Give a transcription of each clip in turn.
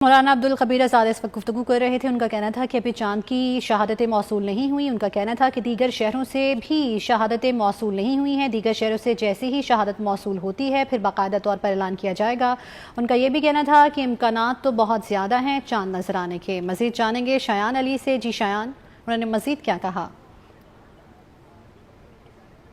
मौलाना अब्दुल खबीर आज़ाद इस वक्त गुफ्तगू कर रहे थे। उनका कहना था कि अभी चांद की शहादतें मौसूल नहीं हुई। उनका कहना था कि दीगर शहरों से भी शहादतें मौसूल नहीं हुई हैं। दीगर शहरों से जैसे ही शहादत मौसूल होती है फिर बाकायदा तौर पर ऐलान किया जाएगा। उनका ये भी कहना था कि इम्कानात तो बहुत ज़्यादा हैं चांद नजर आने के। मज़ीद जानेंगे शयान अली से। जी शयान, उन्होंने मज़ीद क्या कहा?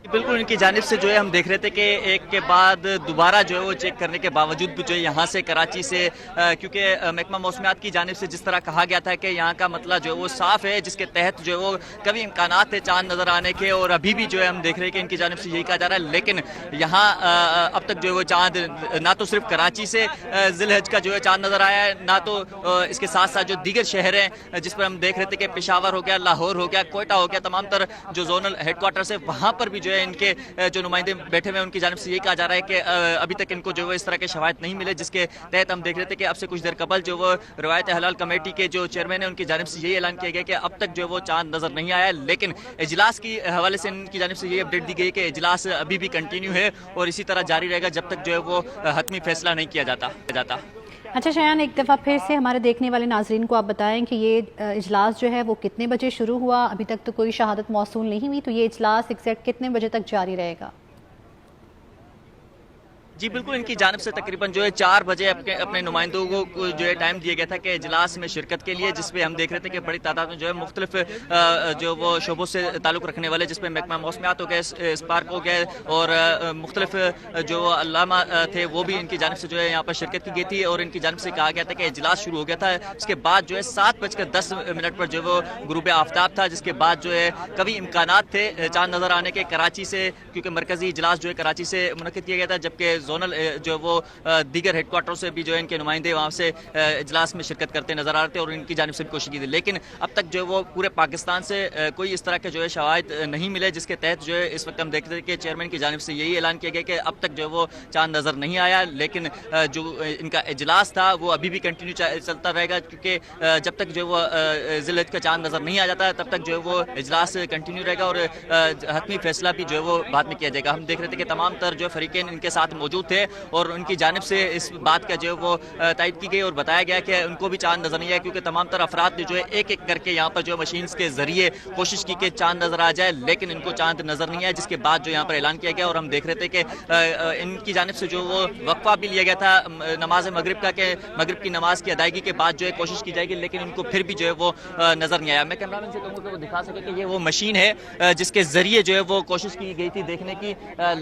बिल्कुल, इनकी जानिब से जो है हम देख रहे थे कि एक के बाद दोबारा जो है वो चेक करने के बावजूद भी जो है यहाँ से कराची से क्योंकि महकमा मौसमियात की जानिब से जिस तरह कहा गया था कि यहाँ का मतला जो है वो साफ़ है, जिसके तहत जो है वो कभी इम्कानात थे चांद नज़र आने के, और अभी भी जो है हम देख रहे हैं कि इनकी जानिब से यही कहा जा रहा है। लेकिन यहाँ अब तक जो है वो चांद ना तो सिर्फ कराची से ज़िलहज का जो है चांद नज़र आया है, ना तो इसके साथ साथ जो दीगर शहर हैं जिस पर हम देख रहे थे कि पेशावर हो गया, लाहौर हो गया, कोयटा हो गया, तमाम तर जो जोनल हेडक्वार्टर्स है वहाँ पर भी जो है इनके जो नुमाइंदे बैठे हुए हैं उनकी जानिब से यही कहा जा रहा है कि अभी तक इनको जो है इस तरह के शवाहिद नहीं मिले, जिसके तहत हम देख रहे थे कि अब से कुछ देर कबल जो वो रवायत हलाल कमेटी के जो चेयरमैन है उनकी जानिब से यही ऐलान किया गया कि अब तक जो है वो चांद नजर नहीं आया। लेकिन इजलास की हवाले से इनकी जानिब से ये अपडेट दी गई कि इजलास अभी भी कंटिन्यू है और इसी तरह जारी रहेगा जब तक जो है वो हतमी फैसला नहीं किया जाता। अच्छा शयान, एक दफ़ा फिर से हमारे देखने वाले नाजरीन को आप बताएं कि ये इजलास जो है वो कितने बजे शुरू हुआ? अभी तक तो कोई शहादत मौसूल नहीं हुई, तो ये इजलास एग्जैक्ट कितने बजे तक जारी रहेगा? जी बिल्कुल, इनकी जानिब से तकरीबन जो है 4 बजे अपने नुमाइंदों को जो है टाइम दिया गया था कि इजलास में शिरकत के लिए, जिसपे हम देख रहे थे कि बड़ी तादाद में जो है मुख्तलिफ जो वो शोबों से ताल्लुक़ रखने वाले, जिसपे महकमा मौसमियात हो गए, स्पार्क हो गए और मुख्तलिफ जो अल्लामा थे वो भी इनकी जानिब से जो है यहाँ पर शिरकत की गई थी। और इनकी जानिब से कहा गया था कि इजलास शुरू हो गया था, उसके बाद जो है 7:10 पर जो वो गुरूब आफ्ताब था, जिसके बाद जो है कभी इम्कानात थे चांद नज़र आने के कराची से, क्योंकि मरकजी इजलास जो है कराची से मुनक़िद किया गया था, जबकि जोनल जो वो दीगर हेडक्वार्टरों से भी जो है इनके नुमाइंदे वहाँ से इजलास में शिरकत करते नजर आ रहे थे और इनकी जानिब से भी कोशिश की थी। लेकिन अब तक जो है वो पूरे पाकिस्तान से कोई इस तरह के जो है शवाहिद नहीं मिले, जिसके तहत जो है इस वक्त हम देखते थे कि चेयरमैन की जानिब से यही ऐलान किया गया कि अब तक जो है वो चांद नज़र नहीं आया। लेकिन जो इनका इजलास था वो अभी भी कंटिन्यू चलता रहेगा, क्योंकि जब तक जो है वो ज़िलहज का चांद नज़र नहीं आ जाता तब तक जो है वो इजलास कंटिन्यू रहेगा और हतमी फैसला भी जो है वो बाद में किया जाएगा। हम देख रहे थे कि तमाम तर जो फरीकें इनके साथ मौजूद थे और उनकी जानिब से इस बात का जो है वो तायद की गई और बताया गया कि उनको भी चांद नजर नहीं आया, क्योंकि तमाम तर अफराद ने जो है एक एक करके यहाँ पर जो मशीन्स के जरिए कोशिश की कि चांद नजर आ जाए, लेकिन इनको चांद नजर नहीं आया, जिसके बाद जो यहाँ पर ऐलान किया गया। और हम देख रहे थे कि इनकी जानिब से जो वो वक्फा भी लिया गया था नमाज मगरिब का, कि मगरिब की नमाज की अदायगी के बाद जो है कोशिश की जाएगी, लेकिन इनको फिर भी जो है वो नजर नहीं आया। मैं कैमरामैन से कहूँगा कि वो दिखा सके कि ये वो मशीन है जिसके जरिए जो है वो कोशिश की गई थी देखने की,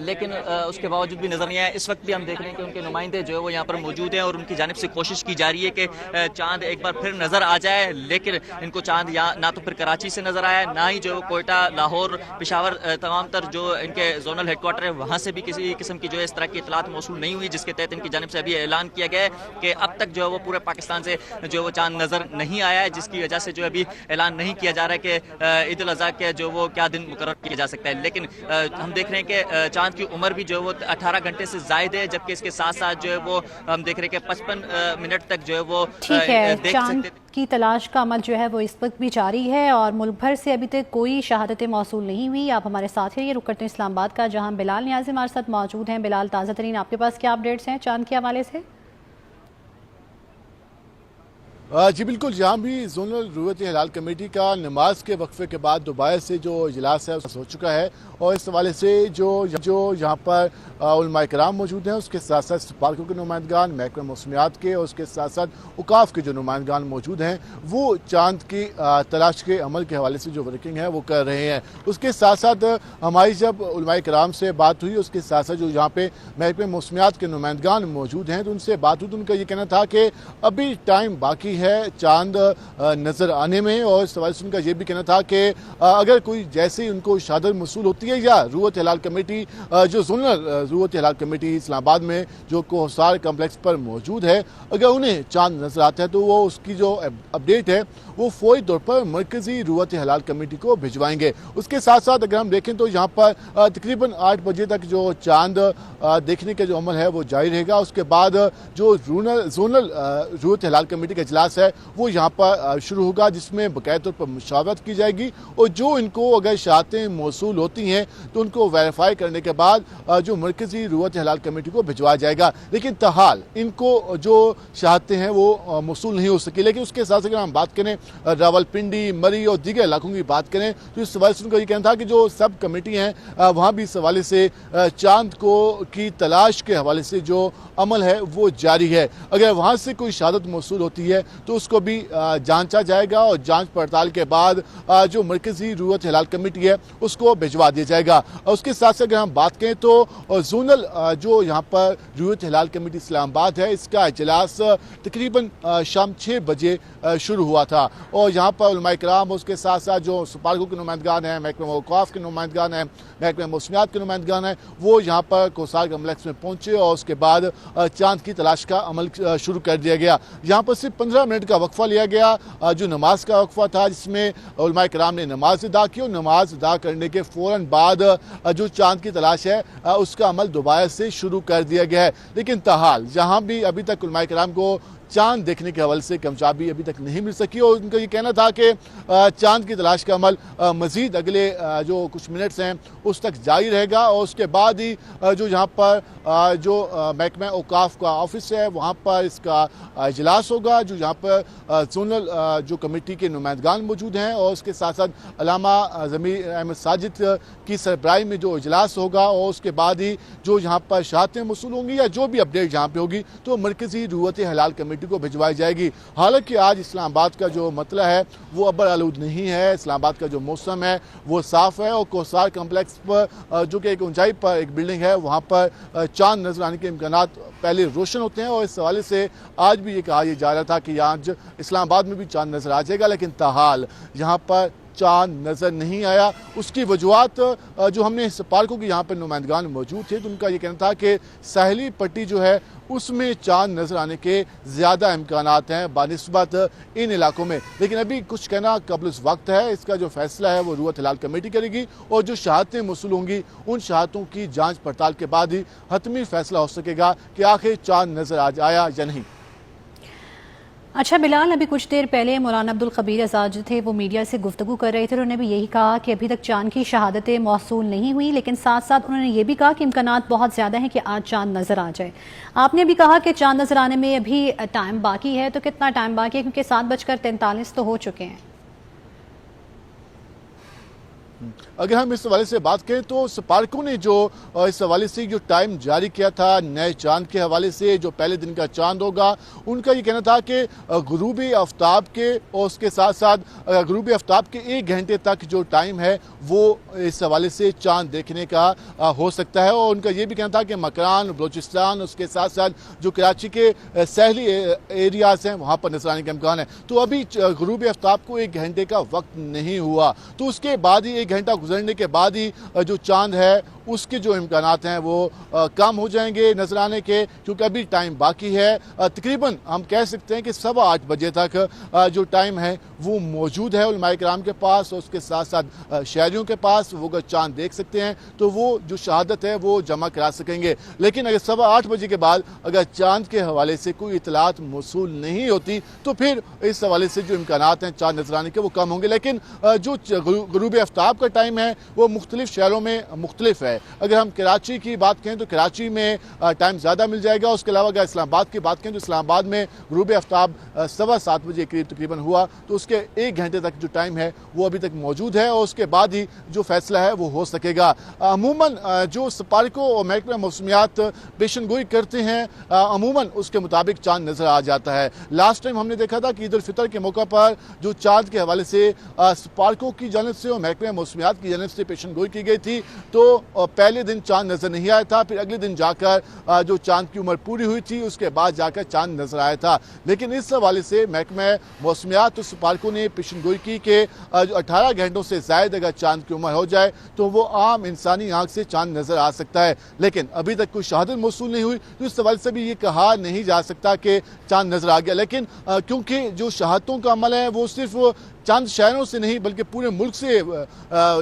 लेकिन उसके बावजूद भी नजर नहीं आया। इस वक्त भी हम देख रहे हैं कि उनके नुमाइंदे जो है वो यहाँ पर मौजूद हैं और उनकी जानिब से कोशिश की जा रही है कि चांद एक बार फिर नजर आ जाए, लेकिन इनको चांद यहाँ ना तो फिर कराची से नजर आया, ना ही जो कोयटा, लाहौर, पेशावर, तमाम तर जो इनके जोनल हेडक्वार्टर है वहाँ से भी किसी किस्म की जो है इस तरह की इतलात मौसूल नहीं हुई, जिसके तहत इनकी जानिब से अभी ऐलान किया गया है कि अब तक जो है वो पूरे पाकिस्तान से जो वो चांद नजर नहीं आया है, जिसकी वजह से जो अभी ऐलान नहीं किया जा रहा है कि ईद उल अज़हा के जो वो क्या दिन मुकर्रर किया जा सकता है। लेकिन हम देख रहे हैं कि चांद की उम्र भी जो है वो 18 घंटे से जायद है, जबकि इसके साथ साथ जो है वो हम देख रहे हैं कि 55 मिनट तक जो है वो ठीक है। देख चांद की तलाश का अमल जो है वो इस वक्त भी जारी है और मुल्क भर से अभी तक कोई शहादतें मौसूल नहीं हुई। आप हमारे साथ हैं, ये रुक करते हैं इस्लामाबाद का, जहां बिलाल नियाज़ी हमारे साथ मौजूद हैं। बिलाल, ताज़ा तरीन आपके पास क्या अपडेट्स हैं चांद के हवाले से? जी बिल्कुल, जहाँ भी जोनल रुयत हलाल कमेटी का नमाज के वक्फे के बाद दोबारा से जो इजलास है हो चुका है और इस हवाले से जो यहाँ पर उलमाए कराम मौजूद हैं, उसके साथ साथ स्पार्कों के नुमाइंदगान, महकमा मौसमियात के और उसके साथ साथ उकाफ के जो नुमाइंदगान मौजूद हैं, वो चांद की तलाश के अमल के हवाले से जो वर्किंग है वो कर रहे हैं। उसके साथ साथ हमारी जब उलमाए कराम से बात हुई, उसके साथ साथ जो यहाँ पे महकमा मौसमियात के नुमाइंदगान मौजूद हैं तो उनसे बात हुई तो उनका ये कहना था कि अभी टाइम बाकी है चांद नजर आने में, और इस हवाले से उनका ये भी कहना था कि अगर कोई जैसे ही उनको शहादत मसूल होती है या रुयत हलाल कमेटी जो जोनल रुयत हलाल कमेटी इस्लामाबाद में जो कोहसार कम्प्लेक्स पर मौजूद है, अगर उन्हें चांद नजर आता है तो वो उसकी जो अपडेट है वो फौरी तौर पर मरकजी रुयत हलाल कमेटी को भिजवाएंगे। उसके साथ साथ अगर हम देखें तो यहाँ पर तकरीबन 8 बजे तक जो चांद देखने का जो अमल है वो जारी रहेगा। उसके बाद जो जोनल रुयत हलाल कमेटी का इजलास इजलास है वो यहाँ पर शुरू होगा, जिसमें बाकायदा तौर पर मुशावरत की जाएगी और जो इनको अगर शहादतें मौसूल होती हैं तो उनको वेरीफाई करने के बाद जो मरकजी रूयत हलाल कमेटी को भिजवाया जाएगा। लेकिन तहाल इनको जो शहादतें हैं वो मौसूल नहीं हो सकी। लेकिन उसके साथ अगर हम बात करें रावलपिंडी, मरी और दीगर इलाकों की बात करें तो इस हवाले से उनका ये कहना था कि जो सब कमेटी हैं वहाँ भी इस हवाले से चांद को की तलाश के हवाले से जो अमल है वो जारी है। अगर वहाँ से कोई शहादत मौसूल होती है तो उसको भी जांचा जाएगा और जांच पड़ताल के बाद जो मरकजी रूयत हलाल कमेटी है उसको भिजवा दिया जाएगा। और उसके साथ साथ अगर हम बात करें तो जोनल जो यहाँ पर रूयत हलाल कमेटी इस्लामाबाद है इसका इजलास तकरीबन शाम 6 बजे शुरू हुआ था और यहाँ पर उलमाए किराम, उसके साथ साथ जो सुपारकों के नुमाइंदगान हैं, महकमा औकाफ के नुमाइंदगान हैं, महकमा मौसमियात के नुमाइंदगान हैं, वो यहाँ पर कोसार कम्प्लेक्स में पहुँचे और उसके बाद चांद की तलाश का अमल शुरू कर दिया गया। यहाँ पर सिर्फ 15 मिनट का वक्फा लिया गया, जो नमाज का वक्फा था, जिसमें उलमाए किराम ने नमाज अदा की और नमाज अदा करने के फ़ौरन बाद जो चांद की तलाश है उसका अमल दोबारा से शुरू कर दिया गया है। लेकिन ताहाल जहाँ भी अभी तक उलमाए किराम को चांद देखने के हवाले से कामयाबी अभी तक नहीं मिल सकी और उनका ये कहना था कि चांद की तलाश का अमल मज़ीद अगले जो कुछ मिनट्स हैं उस तक जारी रहेगा और उसके बाद ही जो यहाँ पर जो महकमा औकाफ का ऑफिस है वहाँ पर इसका इजलास होगा, जो यहाँ पर जोनल जो कमेटी के नुमाइंदगान मौजूद हैं और उसके साथ साथ अल्लामा ज़मीर अहमद साजिद की सरबराही में जो इजलास होगा और उसके बाद ही जो यहाँ पर शहादतें मौसूल होंगी या जो भी अपडेट यहाँ पे होगी तो मरकजी रूयत हलाल कमेटी को भिजवाई जाएगी। हालांकि आज इस्लामाबाद का जो मतला है वो अब्बर आलूद नहीं है, इस्लामाबाद का जो मौसम है वो साफ है और कोसार कम्प्लेक्स पर जो कि एक ऊंचाई पर एक बिल्डिंग है वहाँ पर चांद नजर आने के इम्कानात पहले रोशन होते हैं और इस हवाले से आज भी ये कहा जा रहा था कि आज इस्लामाबाद में भी चांद नजर आ जाएगा, लेकिन ताहाल यहाँ पर चांद नज़र नहीं आया। उसकी वजूहत जो हमने पार्कों की यहाँ पर नुमाइंदगान मौजूद थे तो उनका ये कहना था कि साहली पट्टी जो है उसमें चांद नज़र आने के ज़्यादा इम्कानात हैं बानिस्बत इन इलाकों में। लेकिन अभी कुछ कहना कबल उस वक्त है, इसका जो फैसला है वो रूयत हलाल कमेटी करेगी और जो शहादतें मौसूल होंगी उन शहादतों की जाँच पड़ताल के बाद ही हतमी फैसला हो सकेगा कि आखिर चांद नज़र आ आया या नहीं। अच्छा बिलाल, अभी कुछ देर पहले मौलाना अब्दुल खबीर आज़ाद जो थे वो मीडिया से गुफ्तगू कर रहे थे, उन्होंने भी यही कहा कि अभी तक चांद की शहादतें मौसूल नहीं हुई, लेकिन साथ साथ उन्होंने ये भी कहा कि इम्कानात बहुत ज़्यादा हैं कि आज चांद नज़र आ जाए। आपने भी कहा कि चांद नज़र आने में अभी टाइम बाकी है, तो कितना टाइम बाकी है, क्योंकि 7:43 तो हो चुके हैं। अगर हम इस हवाले से बात करें तो स्पार्को ने जो इस हवाले से जो टाइम जारी किया था नए चांद के हवाले से, जो पहले दिन का चांद होगा, उनका ये कहना था कि गुरूबी आफ्ताब के और उसके साथ साथ गुरूबी आफ्ताब के 1 घंटे तक जो टाइम है वो इस हवाले से चांद देखने का हो सकता है। और उनका ये भी कहना था कि मकरान, बलोचिस्तान, उसके साथ साथ जो कराची के सहली एरियाज हैं वहाँ पर नजर आने का इम्कान है। तो अभी गुरूबी आफ्ताब को 1 घंटे का वक्त नहीं हुआ, तो उसके बाद ही 1 घंटा गुजरने के बाद ही जो चांद है उसके जो इम्कानात हैं वो कम हो जाएंगे नजर आने के, क्योंकि अभी टाइम बाकी है। तकरीबन हम कह सकते हैं कि 8:15 बजे तक जो टाइम है वो मौजूद है उलमाए किराम के पास और उसके साथ साथ शहरियों के पास। वो अगर चांद देख सकते हैं तो वो जो शहादत है वो जमा करा सकेंगे। लेकिन अगर 8:15 बजे के बाद अगर चांद के हवाले से कोई इतलात मौसूल नहीं होती तो फिर इस हवाले से जो इम्कानात हैं चांद नजर आने के वो कम होंगे। लेकिन जो गुरूब आफ्ताब का टाइम है वो मुख्तलिफ शहरों में मुख्तलिफ है। अगर हम कराची की बात करें तो कराची में टाइम ज़्यादा मिल जाएगा। उसके अलावा अगर इस्लामाबाद की बात करें तो इस्लामाबाद में गुरूब आफ्ताब 7:15 बजे करीब तकरीबन हुआ, तो उसके 1 घंटे तक जो टाइम है वो अभी तक मौजूद है और उसके बाद ही जो फैसला है वो हो सकेगा। अमूमन जो स्पार्को और महकमा मौसमियात पेशन गोई करते हैं अमूमन उसके मुताबिक चांद नजर आ जाता है। लास्ट टाइम हमने देखा था कि ईद उल फितर के मौका पर जो चांद के हवाले से स्पार्को की जानिब से और महकमा मौसमियात की जानिब से पेशन गोई की गई थी, तो पहले दिन चांद नजर नहीं आया था, फिर अगले दिन जाकर जो चांद की उम्र पूरी हुई थी उसके बाद जाकर चांद नजर आया था। लेकिन इस हवाले से महकमा मौसमियात और स्पार्को ने पेशन गोई की कि 18 घंटों से ज्यादा अगर चांद की उम्र हो जाए तो वो आम इंसानी आंख से चांद नजर आ सकता है। लेकिन अभी तक कोई शहादत मौसूल नहीं हुई, तो इस हवाले से भी ये कहा नहीं जा सकता कि चांद नजर आ गया। लेकिन क्योंकि जो शहादतों का अमल है वो सिर्फ चंद शहरों से नहीं बल्कि पूरे मुल्क से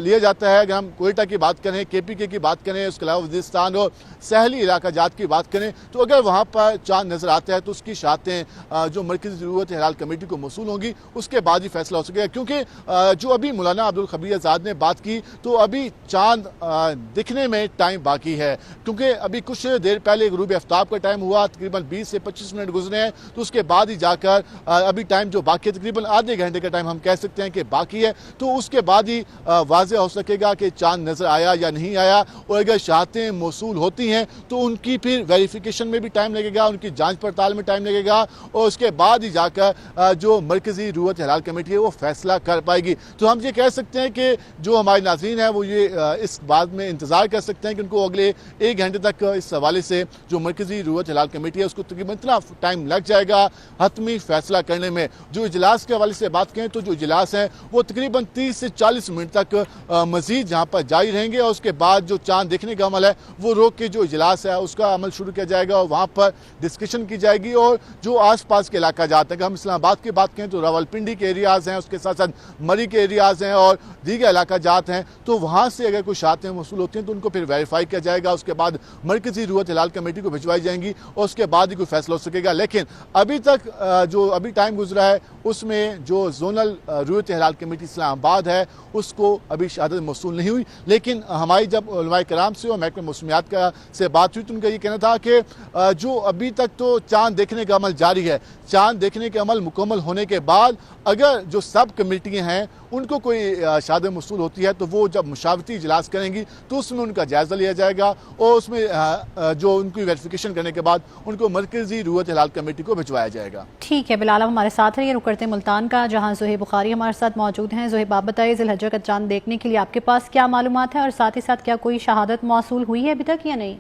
लिया जाता है। अगर हम कोयटा की बात करें, KPK की बात करें, उसके अलावा वजीरिस्तान और सहली इलाका जात की बात करें, तो अगर वहाँ पर चांद नज़र आता है तो उसकी शहादतें जो मरकज़ी ज़रूरत हिलाल कमेटी को मौसूल होंगी, उसके बाद ही फैसला हो सकेगा। क्योंकि जो अभी मौलाना अब्दुल खबीर आज़ाद ने बात की, तो अभी चांद दिखने में टाइम बाकी है, क्योंकि अभी कुछ देर पहले गुरूब आफ्ताब का टाइम हुआ, तकरीबन 20 से 25 मिनट गुजरे हैं, तो उसके बाद ही जाकर अभी टाइम जो बाकी है, तकरीबन आधे घंटे का टाइम हम कह सकते हैं कि बाकी है, तो उसके बाद ही वाज़ेह हो सकेगा कि चांद नज़र आया या नहीं आया। और अगर शहादतें मौसूल होती हैं तो उनकी फिर वेरिफिकेशन में भी टाइम लगेगा, उनकी जांच पड़ताल में टाइम लगेगा, और उसके बाद ही जाकर जो मरकज़ी रूयत हिलाल कमेटी है वो फैसला कर पाएगी। तो हम ये कह सकते हैं कि जो हमारे नाज़रीन हैं वो ये इस बात में इंतज़ार कर सकते हैं कि उनको अगले 1 घंटे तक इस हवाले से जो मरकज़ी रूयत हिलाल कमेटी है उसको तकरीबन इतना टाइम लग जाएगा हतमी फैसला करने में। जो इजलास के हवाले से बात करें तो जो इजलास हैं वो तकरीबन 30 से 40 मिनट तक मजीद यहाँ पर जारी रहेंगे, और उसके बाद जो चांद देखने का अमल है वो रोक के जो इजलास है उसका अमल शुरू किया जाएगा और वहाँ पर डिस्कशन की जाएगी। और जो आस पास के इलाका जाते हैं, हम इस्लामाबाद की बात करें तो रावलपिंडी के एरियाज़ हैं, उसके साथ साथ मरी के एरियाज़ हैं और दीगर इलाका जात हैं, तो वहाँ से अगर कोई शहादतें मौसूल होती हैं तो उनको फिर वेरीफाई किया जाएगा, उसके बाद मरकज़ी रूयत हिलाल कमेटी को भिजवाई जाएंगी और उसके बाद ही कोई फैसला हो सकेगा। लेकिन अभी तक जो अभी टाइम गुजरा है उसमें जो जोनल रूयत हिलाल कमेटी इस्लामाबाद है उसको अभी शहादत मौसूल नहीं हुई। लेकिन हमारी जब उलमाए कराम से और महकमा मौसमियात का से बात हुई तो उनका ये कहना था कि जो अभी तक तो चांद देखने का अमल जारी है, चांद देखने के अमल मुकम्मल होने के बाद अगर जो सब कमेटियाँ हैं उनको कोई शहादत मौसूल होती है तो वो जब मुशावरती इजलास करेंगी तो उसमें उनका जायज़ा लिया जाएगा और उसमें जो उनकी वेरिफिकेशन करने के बाद उनको मरकज़ी रूयत हिलाल कमेटी को भिजवाया जाएगा। ठीक है बिलाल, हमारे साथ रहिए। रुक करते मुल्तान का, जहां ज़ुहैब बुखारी हमारे साथ मौजूद हैं। ज़ुहैब, आप बताइए ज़िलहज्जा का चांद देखने के लिए आपके पास क्या मालूमात है और साथ ही साथ क्या कोई शहादत मौसूल हुई है अभी तक या नहीं?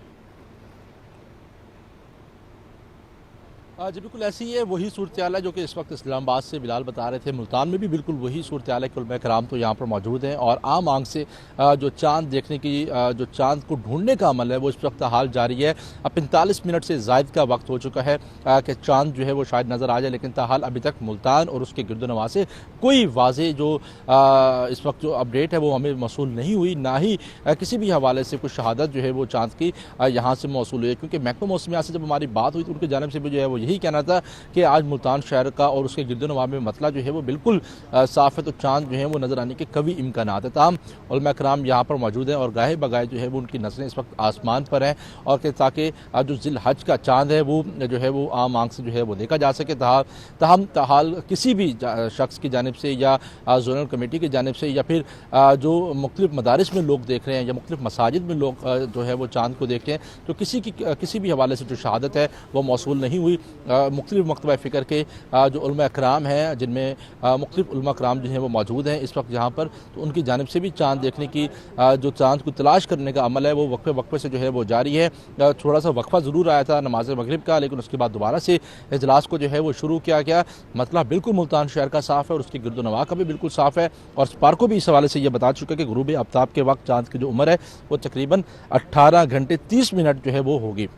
जी बिल्कुल ऐसी है, वही सूरत हाल है जो कि इस वक्त इस्लामाबाद से बिलाल बता रहे थे। मुल्तान में भी बिल्कुल वही सूरत हाल है कि उलमा कराम तो यहाँ पर मौजूद हैं और आम आंख से जो चांद देखने की जो चांद को ढूंढने का अमल है वो इस वक्त हाल जारी है। अब 45 मिनट से ज़ायद का वक्त हो चुका है कि चांद जो है वो शायद नज़र आ जाए, लेकिन ताहाल अभी तक मुल्तान और उसके गिरदोनवा से कोई वाज़ेह जो इस वक्त जो अपडेट है वो हमें मौसूल नहीं हुई, ना ही किसी भी हवाले से कुछ शहादत जो है वो चांद की यहाँ से मौसूल हुई है। क्योंकि महकमा मौसमियात से जब हमारी बात हुई तो उनकी जानिब से भी जो है वो यही कहना था कि आज मुल्तान शहर का और उसके गिरदोनवा में मतला जो है वो बिल्कुल साफ है, तो चांद जो है वो नज़र आने के कभी इम्कानात है। ताहम उलमा कराम यहाँ पर मौजूद हैं और गाहे बगाए जो है वो उनकी नज़रें इस वक्त आसमान पर हैं और कि ताकि जो ज़िलहज का चांद है वो जो है वो आम आंख से जो है वो देखा जा सके। ताहम ताहाल किसी भी शख्स की जानिब से या जोनल कमेटी की जानिब से या फिर जो मुख्तलिफ मदारिस में लोग देख रहे हैं या मुख्तलिफ मसाजिद में लोग जो है वो चांद को देख रहे हैं, तो किसी भी हवाले से जो शहादत है वो मौसूल नहीं हुई। मुख्तलिफ मकतबा फ़िक्र के जो उलमा कराम हैं, जिनमें मुख्तलिफ उलमा कराम जो हैं वो मौजूद हैं इस वक्त यहाँ पर, तो उनकी जानिब से भी चांद देखने की जो चांद को तलाश करने का अमल है वो वक्फे से जो है वो जारी है। थोड़ा सा वक्फा ज़रूर आया था नमाज मगरिब का, लेकिन उसके बाद दोबारा से इजलास को जो है वो शुरू किया गया। मतलब बिल्कुल मुल्तान शहर का साफ़ है और उसकी गिरदोनवा का भी बिल्कुल साफ़ है। और स्पार्क को भी इस हवाले से ये बता चुका है कि गुरूब आफ्ताब के वक्त चांद की जो उम्र है वो तकरीबन 18 घंटे 30 मिनट जो है वो होगी।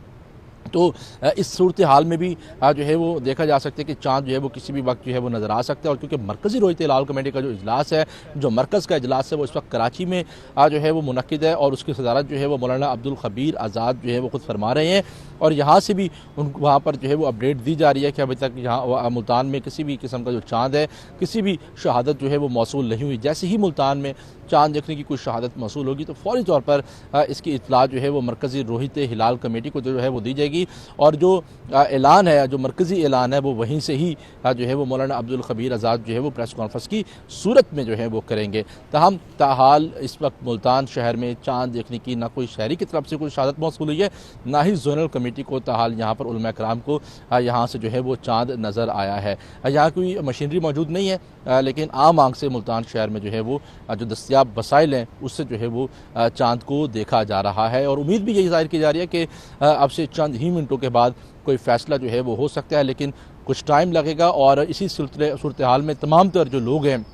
तो इस सूरत हाल में भी जो है वो देखा जा सकता है कि चांद जो है वो किसी भी वक्त जो है वो नज़र आ सकता है। और क्योंकि मरकज़ी रूयत हिलाल कमेटी का जो इजलास है, जो मरकज़ का इजलास है वो इस वक्त कराची में जो है वो मुनक्किद है और उसकी सदारत जो है वो मौलाना अब्दुल खबीर आज़ाद जो है वो खुद फरमा रहे हैं। और यहाँ से भी वहाँ पर जो है वो अपडेट दी जा रही है कि अभी तक यहाँ मुल्तान में किसी भी किस्म का जो चांद है, किसी भी शहादत जो है वो मौसूल नहीं हुई। जैसे ही मुल्तान में चांद देखने की कोई शहादत मौसूल होगी तो फौरी तौर पर इसकी इत्तला जो है वो मरकज़ी रूयत हिलाल कमेटी को जो है वो दी जाएगी और जो ऐलान है, जो मरकज़ी ऐलान है वो वहीं से ही जो है वो मौलाना अब्दुल खबीर आज़ाद जो है वो प्रेस कॉन्फ्रेंस की सूरत में जो है वो करेंगे। ताहम ताहाल इस वक्त मुल्तान शहर में चांद देखने की ना कोई शहरी की तरफ से कोई शहादत मौसूल हुई है, ना ही जोनल कमेटी को ताहाल यहाँ पर उलमा कराम को यहाँ से जो है वो चांद नज़र आया है। यहाँ कोई मशीनरी मौजूद नहीं है, लेकिन आम आंख से मुल्तान शहर में जो है वो जो दस्तियाब वसाइल हैं उससे जो है वो चांद को देखा जा रहा है। और उम्मीद भी यही जाहिर की जा रही है कि अब से चंद ही मिनटों के बाद कोई फ़ैसला जो है वो हो सकता है, लेकिन कुछ टाइम लगेगा। और इसी सूरत हाल में तमाम तर जो लोग हैं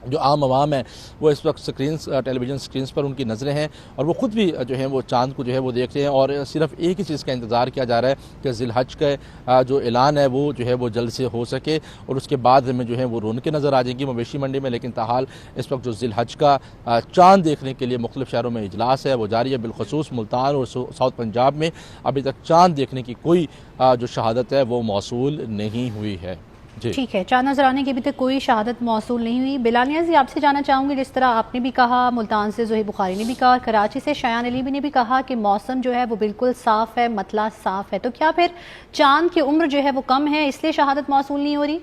जो आम आवाम है वो इस वक्त टेलीविज़न स्क्रीन्स पर उनकी नज़रें हैं और वो ख़ुद भी जो है वो चांद को जो है वो देख रहे हैं और सिर्फ एक ही चीज़ का इंतज़ार किया जा रहा है कि ज़िलहज का जो ऐलान है वो जो है वो जल्द से हो सके और उसके बाद में जो है वो रौनकें नज़र आ जाएंगी मवेशी मंडी में। लेकिन ताहाल इस वक्त जो ज़िलहज का चांद देखने के लिए मुख्तलिफ शहरों में इजलास है वो जारी है। बिलखसूस मुल्तान और साउथ पंजाब में अभी तक चांद देखने की कोई जो शहादत है वो मौसूल नहीं हुई है। ठीक है, चांद नजर आने की अभी तक कोई शहादत मौसूल नहीं हुई। बिलानिया जी, आपसे जानना चाहूँगी, जिस तरह आपने भी कहा, मुल्तान से ज़ोहैब बुखारी ने भी कहा और कराची से शयान अली भी ने भी कहा कि मौसम जो है वो बिल्कुल साफ़ है, मतला साफ़ है, तो क्या फिर चांद की उम्र जो है वो कम है इसलिए शहादत मौसूल नहीं हो रही?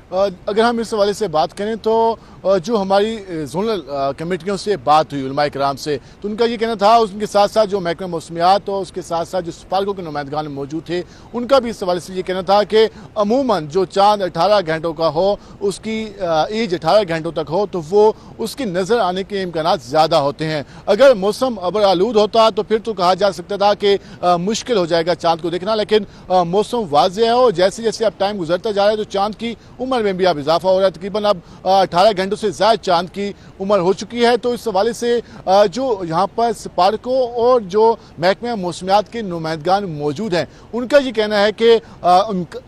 अगर हम इस हवाले से बात करें तो जो हमारी जोनल कमेटियों से बात हुई उलमा इकराम से, तो उनका ये कहना था, उनके साथ साथ जो महकमा मौसमियात और उसके साथ साथ जो स्पार्को के नुमाइंदगान मौजूद थे उनका भी इस हवाले से ये कहना था कि अमूमन जो चांद 18 घंटों का हो, उसकी एज 18 घंटों तक हो, तो वो उसकी नज़र आने के इम्कानात ज़्यादा होते हैं। अगर मौसम अबर आलूद होता तो फिर तो कहा जा सकता था कि मुश्किल हो जाएगा चाँद को देखना, लेकिन मौसम वाज़ेह है और जैसे जैसे अब टाइम गुजरता जा रहा है तो चाँद की उम्र में भी अब इजाफा हो रहा है। तकरीबन अब 18 घंटों से ज़्यादा चांद की उम्र हो चुकी है। तो इस हवाले से जो यहाँ पर स्पार्को और जो महकमा मौसमियात के नुमाइंदगान मौजूद हैं उनका ये कहना है कि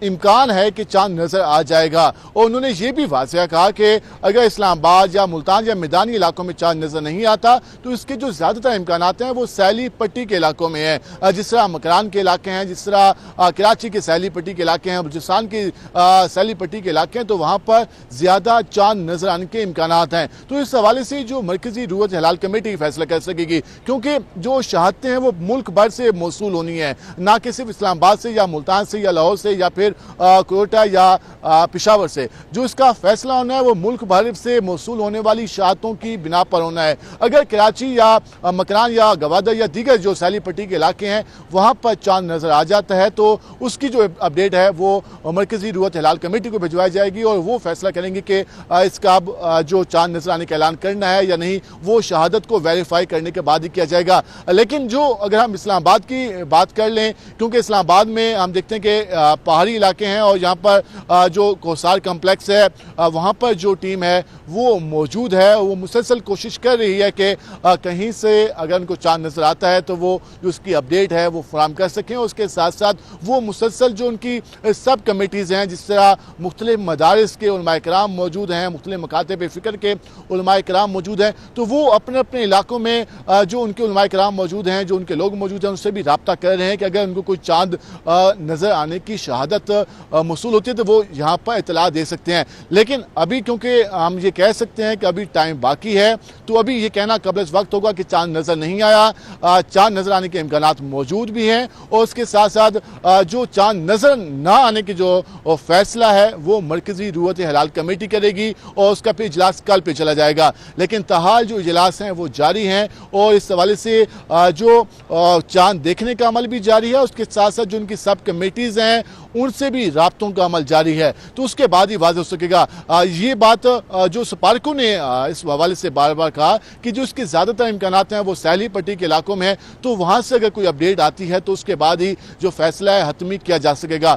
इम्कान है कि चांद नज़र आ जाएगा और उन्होंने ये भी वाज़ेह कहा कि अगर इस्लामाबाद या मुल्तान या मैदानी इलाकों में चांद नज़र नहीं आता तो इसके जो ज़्यादातर इम्कान हैं वो सैली पट्टी के इलाकों में हैं, जिस तरह मकरान के इलाके हैं, जिस तरह कराची के सैली पट्टी के इलाके हैं, बलूचिस्तान के सैली पट्टी के इलाके हैं, तो वहाँ पर ज़्यादा चांद नज़र आने के इम्कान हैं। तो इस हवाले से जो मरकजी रूयत हिलाल कमेटी फैसला कर सकेगी, क्योंकि जो शहादतें हैं वो मुल्क भर से मौसूल होनी है, ना कि सिर्फ इस्लामाबाद से या मुल्तान से या लाहौर से या फिर कोयटा या पेशावर से। जो इसका फैसला होना है वो मुल्क भर से मौसूल होने वाली शहादतों की बिना पर होना है। अगर कराची या मकरान या गवादर या दीगर जो सैली पट्टी के इलाके हैं वहाँ पर चांद नज़र आ जाता है तो उसकी जो अपडेट है वो मरकजी रूयत हिलाल कमेटी को भिजवाई जाएगी और वो फैसला करेंगे कि इसका अब जो चांद नजर आने का ऐलान करना है या नहीं, वो शहादत को वेरीफाई करने के बाद ही किया जाएगा। लेकिन जो अगर हम इस्लामाबाद की बात कर लें, क्योंकि इस्लामाबाद में हम देखते हैं कि पहाड़ी इलाके हैं और यहाँ पर जो कोसार कम्प्लेक्स है वहाँ पर जो टीम है वो मौजूद है, वो मुसलसल कोशिश कर रही है कि कहीं से अगर उनको चांद नजर आता है तो वो जो उसकी अपडेट है वो फराम कर सकें। उसके साथ साथ वो मुसलसल जो उनकी सब कमेटीज़ हैं, जिस तरह मुख्तलिफ मदारिस के उलमा इकराम मौजूद हैं, मुख्तलिफ मकातब फ़िक्र के उलमा इकराम मौजूद हैं, तो वो अपने अपने इलाकों में जो उनके उलमा इकराम मौजूद हैं, जो उनके लोग मौजूद हैं, उनसे भी रब्ता कर रहे हैं कि अगर उनको कोई चांद नज़र आने की शहादत मौसूल होती है तो वो यहाँ पर इतला दे सकते हैं। लेकिन अभी क्योंकि हम ये कह सकते हैं कि अभी टाइम बाकी है, तो अभी ये कहना कबल इस वक्त होगा कि चांद नज़र नहीं आया। चांद नज़र आने के इम्कानात मौजूद भी हैं और उसके साथ साथ जो चांद नज़र ना आने की जो फैसला है वो मरकजी रूयत हिलाल कमेटी करेगी और उसका फिर इजलास कल पे चला जाएगा। लेकिन तहाल जो इजलास हैं वो जारी हैं और इस हवाले से जो चांद देखने का अमल भी जारी है, उसके साथ साथ जो उनकी सब कमेटीज़ हैं उनसे भी राब्तों का अमल जारी है, तो उसके बाद ही वाज़ेह हो सकेगा। ये बात जो स्पार्को ने इस हवाले से बार बार कहा कि जो इसके ज़्यादातर इम्कानात हैं वो सैली पट्टी के इलाकों में है, तो वहाँ से अगर कोई अपडेट आती है तो उसके बाद ही जो फैसला है हतमी किया जा सकेगा।